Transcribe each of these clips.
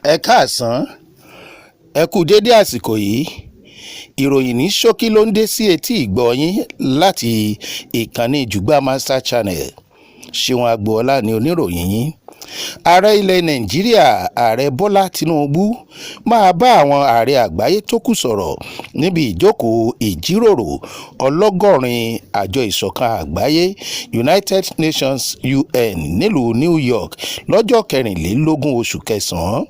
Ẹ káàsán, ẹ kú dédé àsìkò yìí. Ìròyìn ní ṣókí ló ń dé sí etí ìgbọ́ yín láti ìkànnì Jùgbà Master Channel. Ṣeun Agboola ni oníròyìn yín. Ààrẹ ilẹ̀ Nàìjíríà Ààrẹ Bọ́lá Tinubu máa bá àwọn ààrẹ àgbáyé tó kù sọ̀rọ̀ níbi ìjókòó ìjíròrò ọlọ́gọ́rin àjọ ìṣọ̀kan àgbáyé United Nations UN nílùú New York lọ́jọ́ 24 oṣù kẹsàn-án.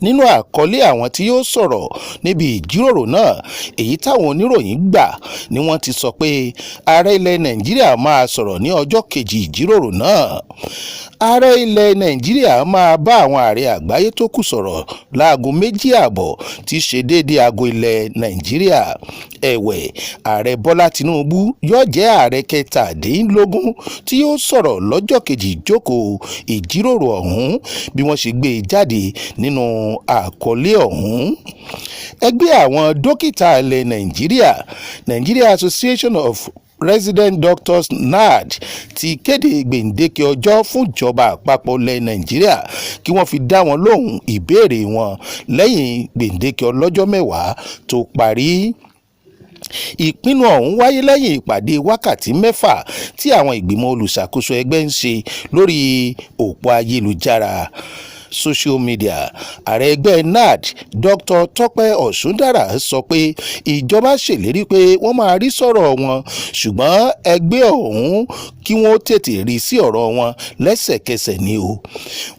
Nínú àkọlé àwọn tí yóò sọ̀rọ̀ níbi ìjíròrò náà, èyí táwọn oníròyìn gbà ni wọ́n ti sọ pé ààrẹ ilẹ̀ Nàìjíríà máa sọ̀rọ̀ ní ọjọ́ kejì ìjíròrò náà. Ààrẹ ilẹ̀ Nàìjíríà máa bá àwọn ààrẹ àgbáyé tó kù sọ̀rọ̀ láago 2:30 tí ṣe déédéé aago ilẹ̀ Nàìjíríà. Ẹ̀wẹ̀, ààrẹ Bọ́lá Tinubu yóò jẹ́ ààrẹ 17 tí yóò sọ̀rọ̀ lọ́jọ́ kejì ìjókòó ìjíròrò ọ̀hún bí wọ́n ṣe gbé e jáde nínú àkọlé ọ̀hún. Ẹgbẹ́ àwọn dókítà ilẹ̀ Nàìjíríà, Nigeria Association of Resident Doctors NARD, ti kéde gbèǹdéke ọjọ́ fún ìjọba àpapọ̀ ilẹ̀ Nàìjíríà kí wọ́n fi dá wọn lóhùn ìbéèrè wọn lẹ́yìn gbèǹdéke ọlọ́jọ́ 10 tó parí. Ìpinnu ọ̀hún wáyé lẹ́yìn ìpàdé wákàtí 6 tí àwọn ìgbìmọ̀ olùṣàkóso ẹgbẹ́ ń ṣe lórí òpó ayélujára social media. Ààrẹ ẹgbẹ́ NARD Dr. Tọ́pẹ́ Ọ̀ṣúndàrà sọ pé ìjọba ṣèlérí pé wọ́n máa rí sọ̀rọ̀ wọn, ṣùgbọ́n ẹgbẹ́ ọ̀hún kí wọ́n tètè rí sí ọ̀rọ̀ wọn lẹ́sẹ̀kẹsẹ̀ ni o.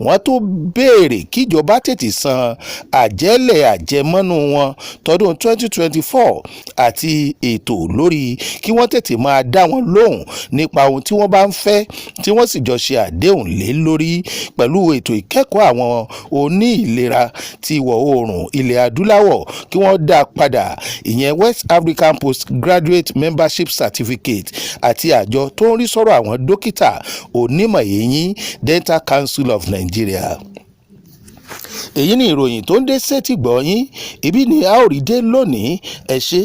Wọ́n tó béèrè kíjọba tètè san àjẹ́lẹ̀ àjẹmọ́nú wọn tọdún 2024 àti ètò lórí kí wọ́n tètè máa dá wọn lóhùn nípa ohun tí wọ́n bá ń fẹ́ tí wọ́n sì jọ ṣe àdéhùn lé lórí pẹ̀lú ètò ìkẹ́kọ̀ọ́ àwọn oní ìlera ti ìwọ̀ oòrùn ilẹ̀ adúláwọ̀ kí wọ́n dá padà, ìyẹn West African Postgraduate Membership Certificate, àti àjọ tó ń rí sọ́rọ̀ àwọn dókítà onímọ̀ eyín Dental Council of Nigeria. Èyí ni ìròyìn tó ń dé sétí gbọ́ yín, ibi ni a ó rí dé lónìí. Ẹ ṣé.